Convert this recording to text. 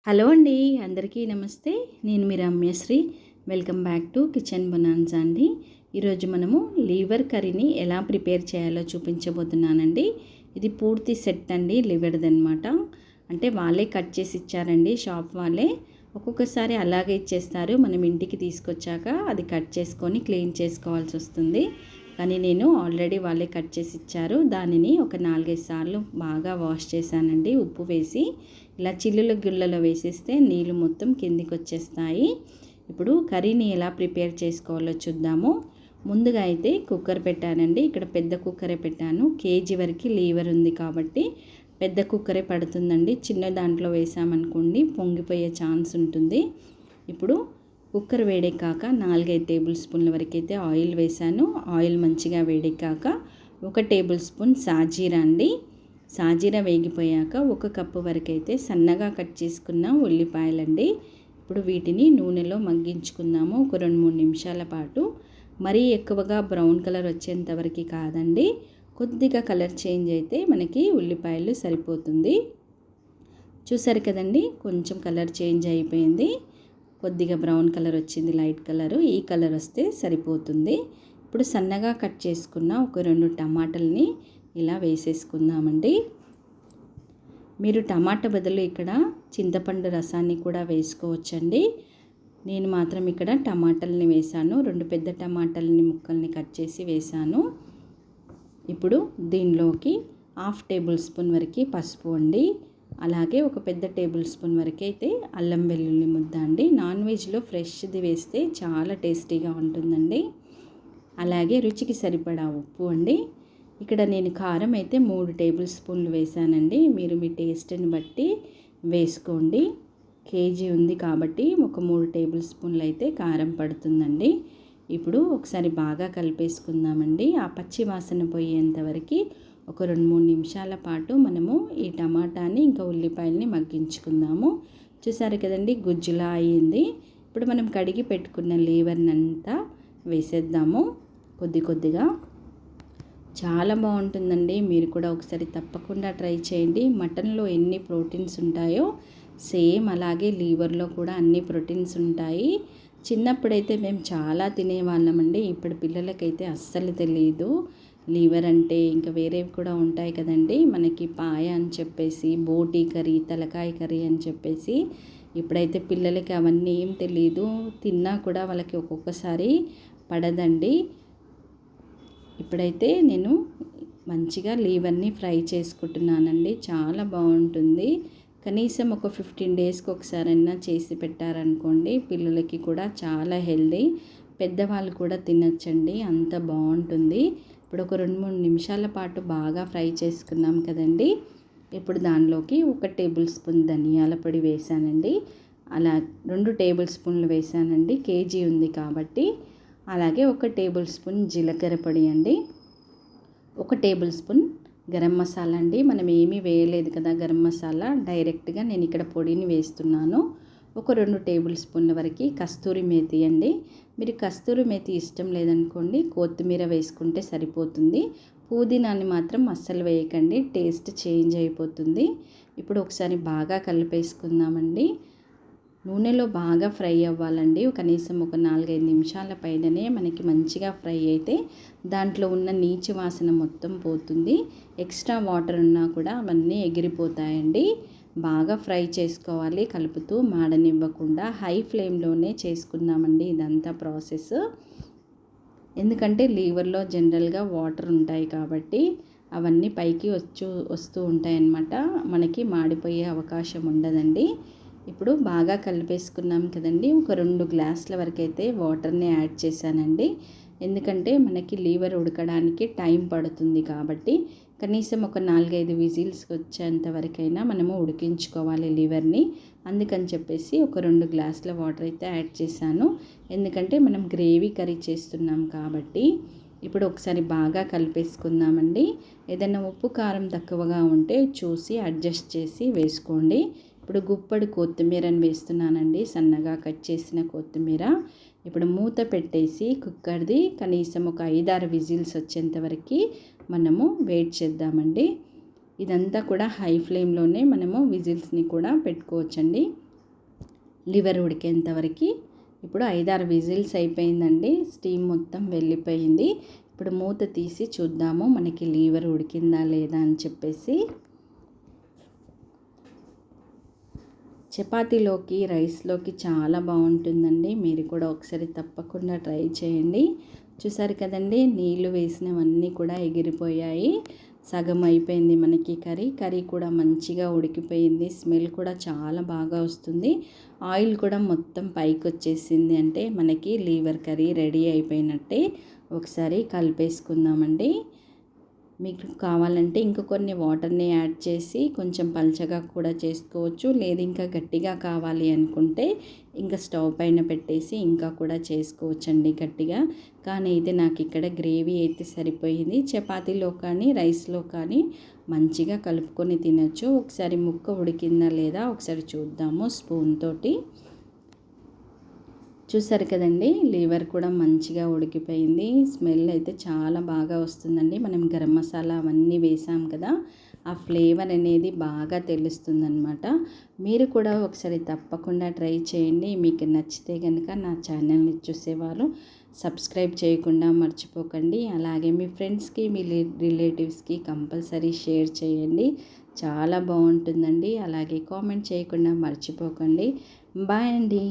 Hello అండి, అందరికీ నమస్తే. నేను మీ Ramyasri. Welcome back to Kitchen Bonanza అండి. ఈరోజు మనము లివర్ కర్రీని ఎలా ప్రిపేర్ చేయాలో చూపించబోతున్నానండి. ఇది పూర్తి సెట్ అండి, లివర్ది అనమాట. అంటే వాళ్ళే కట్ చేసి ఇచ్చారండి, షాప్ వాళ్ళే. ఒక్కొక్కసారి అలాగే ఇచ్చేస్తారు, మనం ఇంటికి తీసుకొచ్చాక అది కట్ చేసుకొని క్లీన్ చేసుకోవాల్సి వస్తుంది. కానీ నేను ఆల్రెడీ వాళ్ళే కట్ చేసి ఇచ్చారు. దానిని ఒక 4-5 సార్లు బాగా వాష్ చేశానండి, ఉప్పు వేసి. ఇలా చిల్లుల గుళ్ళలో వేసేస్తే నీళ్ళు మొత్తం కిందికి వచ్చేస్తాయి. ఇప్పుడు కర్రీని ఎలా ప్రిపేర్ చేసుకోవాలో చూద్దాము. ముందుగా అయితే కుక్కర్ పెట్టానండి. ఇక్కడ పెద్ద కుక్కరే పెట్టాను. కేజీ వరకు లీవర్ ఉంది కాబట్టి పెద్ద కుక్కరే పడుతుందండి. చిన్న దాంట్లో వేసామనుకోండి పొంగిపోయే ఛాన్స్ ఉంటుంది. ఇప్పుడు కుక్కర్ వేడెక్కాక 4-5 టేబుల్ స్పూన్ల వరకు అయితే ఆయిల్ వేసాను. ఆయిల్ మంచిగా వేడెక్కాక 1 టేబుల్ స్పూన్ సాజీరా అండి. సాజీరా వేగిపోయాక 1 కప్పు వరకు అయితే సన్నగా కట్ చేసుకున్న ఉల్లిపాయలండి. ఇప్పుడు వీటిని నూనెలో మగ్గించుకుందాము ఒక 2-3 నిమిషాల పాటు. మరీ ఎక్కువగా బ్రౌన్ కలర్ వచ్చేంత వరకు కాదండి, కొద్దిగా కలర్ చేంజ్ అయితే మనకి ఉల్లిపాయలు సరిపోతుంది. చూసారు కదండి, కొంచెం కలర్ చేంజ్ అయిపోయింది. కొద్దిగా బ్రౌన్ కలర్ వచ్చింది, లైట్ కలరు. ఈ కలర్ వస్తే సరిపోతుంది. ఇప్పుడు సన్నగా కట్ చేసుకున్న ఒక 2 టమాటాలని ఇలా వేసేసుకుందామండి. మీరు టమాటా బదులు ఇక్కడ చింతపండు రసాన్ని కూడా వేసుకోవచ్చండి. నేను మాత్రం ఇక్కడ టమాటాలని వేసాను. 2 పెద్ద టమాటాలని ముక్కల్ని కట్ చేసి వేసాను. ఇప్పుడు దీనిలోకి 1/2 టేబుల్ స్పూన్ వరకు పసుపు అండి. అలాగే ఒక పెద్ద టేబుల్ స్పూన్ వరకు అయితే అల్లం వెల్లుల్లి ముద్ద అండి. నాన్ వెజ్లో ఫ్రెష్ది వేస్తే చాలా టేస్టీగా ఉంటుందండి. అలాగే రుచికి సరిపడా ఉప్పు అండి. ఇక్కడ నేను కారం అయితే 3 టేబుల్ స్పూన్లు వేసానండి. మీరు మీ టేస్ట్ని బట్టి వేసుకోండి. కేజీ ఉంది కాబట్టి ఒక 3 టేబుల్ స్పూన్లు అయితే కారం పడుతుందండి. ఇప్పుడు ఒకసారి బాగా కలిపేసుకుందామండి. ఆ పచ్చి వాసన పోయేంత వరకు ఒక 2-3 నిమిషాల పాటు మనము ఈ టమాటాని ఇంకా ఉల్లిపాయల్ని మగ్గించుకుందాము. చూసారు కదండి, గుజ్జులా అయ్యింది. ఇప్పుడు మనం కడిగి పెట్టుకున్న లివర్ని అంతా వేసేద్దాము కొద్ది కొద్దిగా. చాలా బాగుంటుందండి. మీరు కూడా ఒకసారి తప్పకుండా ట్రై చేయండి. మటన్లో ఎన్ని ప్రోటీన్స్ ఉంటాయో సేమ్ అలాగే లివర్లో కూడా అన్ని ప్రోటీన్స్ ఉంటాయి. చిన్నప్పుడైతే మేము చాలా తినేవాళ్ళమండి. ఇప్పుడు పిల్లలకైతే అస్సలు తెలియదు లివర్ అంటే. ఇంకా వేరేవి కూడా ఉంటాయి కదండి, మనకి పాయ అని చెప్పేసి, బోటీ కర్రీ, తలకాయ కర్రీ అని చెప్పేసి. ఇప్పుడైతే పిల్లలకి అవన్నీ ఏం తెలియదు. తిన్నా కూడా వాళ్ళకి ఒక్కొక్కసారి పడదండి. ఇప్పుడైతే నేను మంచిగా లివర్ని ఫ్రై చేసుకుంటున్నానండి. చాలా బాగుంటుంది. కనీసం ఒక 15 డేస్కి ఒకసారైనా చేసి పెట్టారనుకోండి, పిల్లలకి కూడా చాలా హెల్దీ. పెద్దవాళ్ళు కూడా తినచ్చండి, అంత బాగుంటుంది. ఇప్పుడు ఒక 2-3 నిమిషాల పాటు బాగా ఫ్రై చేసుకున్నాం కదండి. ఇప్పుడు దానిలోకి 1 టేబుల్ స్పూన్ ధనియాల పొడి వేసానండి. అలా 2 టేబుల్ స్పూన్లు వేసానండి, కేజీ ఉంది కాబట్టి. అలాగే 1 టేబుల్ స్పూన్ జీలకర్ర పొడి అండి. 1 టేబుల్ స్పూన్ గరం మసాలా అండి. మనం ఏమీ వేయలేదు కదా గరం మసాలా, డైరెక్ట్గా నేను ఇక్కడ పొడిని వేస్తున్నాను. ఒక 2 టేబుల్ స్పూన్ల వరకు కస్తూరి మేతి అండి. మీరు కస్తూరి మేతి ఇష్టం లేదనుకోండి, కొత్తిమీర వేసుకుంటే సరిపోతుంది. పుదీనాని మాత్రం అస్సలు వేయకండి, టేస్ట్ చేంజ్ అయిపోతుంది. ఇప్పుడు ఒకసారి బాగా కలిపేసుకుందామండి. నూనెలో బాగా ఫ్రై అవ్వాలండి. కనీసం ఒక 4-5 నిమిషాల పైననే మనకి మంచిగా ఫ్రై అయితే దాంట్లో ఉన్న నీచు వాసన మొత్తం పోతుంది. ఎక్స్ట్రా వాటర్ ఉన్నా కూడా అవన్నీ ఎగిరిపోతాయండి. బాగా ఫ్రై చేసుకోవాలి, కలుపుతూ మాడనివ్వకుండా. హై ఫ్లేమ్లోనే చేసుకుందామండి ఇదంతా ప్రాసెస్. ఎందుకంటే లివర్లో జనరల్గా వాటర్ ఉంటాయి కాబట్టి అవన్నీ పైకి వస్తూ ఉంటాయి అన్నమాట. మనకి మాడిపోయే అవకాశం ఉండదండి. ఇప్పుడు బాగా కలిపేసుకున్నాం కదండి. ఒక 2 గ్లాసుల వరకు అయితే వాటర్ని యాడ్ చేశానండి. ఎందుకంటే మనకి లివర్ ఉడకడానికి టైం పడుతుంది కాబట్టి కనీసం ఒక 4-5 విజిల్స్ వచ్చేంత వరకైనా మనము ఉడికించుకోవాలి లివర్ని. అందుకని చెప్పేసి ఒక 2 గ్లాసుల వాటర్ అయితే యాడ్ చేశాను. ఎందుకంటే మనం గ్రేవీ కర్రీ చేస్తున్నాం కాబట్టి. ఇప్పుడు ఒకసారి బాగా కలిపేసుకుందామండి. ఏదైనా ఉప్పు కారం తక్కువగా ఉంటే చూసి అడ్జస్ట్ చేసి వేసుకోండి. ఇప్పుడు గుప్పడి కొత్తిమీరని వేస్తున్నానండి, సన్నగా కట్ చేసిన కొత్తిమీర. ఇప్పుడు మూత పెట్టేసి కుక్కర్ది కనీసం ఒక 5-6 విజిల్స్ వచ్చేంత వరకు మనము వెయిట్ చేద్దామండి. ఇదంతా కూడా హై ఫ్లేమ్లోనే మనము విజిల్స్ని కూడా పెట్టుకోవచ్చండి. లివర్ ఉడికేంత వరకు. ఇప్పుడు 5-6 విజిల్స్ అయిపోయిందండి. స్టీమ్ మొత్తం వెళ్ళిపోయింది. ఇప్పుడు మూత తీసి చూద్దాము మనకి లివర్ ఉడికిందా లేదా అని చెప్పేసి. చపాతీలోకి, రైస్లోకి చాలా బాగుంటుందండి. మీరు కూడా ఒకసారి తప్పకుండా ట్రై చేయండి. చూసారు కదండి, నీళ్లు వేసినవన్నీ కూడా ఎగిరిపోయాయి. సగం అయిపోయింది మనకి కర్రీ కూడా మంచిగా ఉడికిపోయింది. స్మెల్ కూడా చాలా బాగా వస్తుంది. ఆయిల్ కూడా మొత్తం పైకి వచ్చేసింది. అంటే మనకి లివర్ కర్రీ రెడీ అయిపోయినట్టే. ఒకసారి కలిపేసుకుందామండి. మీకు కావాలంటే ఇంకా కొన్ని వాటర్ని యాడ్ చేసి కొంచెం పల్చగా కూడా చేసుకోవచ్చు. లేదు ఇంకా గట్టిగా కావాలి అనుకుంటే ఇంకా స్టవ్ పైన పెట్టేసి ఇంకా కూడా చేసుకోవచ్చండి గట్టిగా. కానీ అయితే నాకు ఇక్కడ గ్రేవీ అయితే సరిపోయింది. చపాతీలో కానీ రైస్లో కానీ మంచిగా కలుపుకొని తినొచ్చు. ఒకసారి ముక్క ఉడికిందా లేదా ఒకసారి చూద్దాము స్పూన్ తోటి. చూసారు కదండి, లివర్ కూడా మంచిగా ఉడికిపోయింది. స్మెల్ అయితే చాలా బాగా వస్తుందండి. మనం గరం మసాలా అవన్నీ వేసాం కదా, ఆ ఫ్లేవర్ అనేది బాగా తెలుస్తుందన్నమాట. మీరు కూడా ఒకసారి తప్పకుండా ట్రై చేయండి. మీకు నచ్చితే కనుక నా ఛానల్ని చూసేవారు సబ్స్క్రైబ్ చేయకుండా మర్చిపోకండి. అలాగే మీ ఫ్రెండ్స్కి, మీ రిలేటివ్స్కి కంపల్సరీ షేర్ చేయండి. చాలా బాగుంటుందండి. అలాగే కామెంట్ చేయకుండా మర్చిపోకండి. బాయ్ అండి.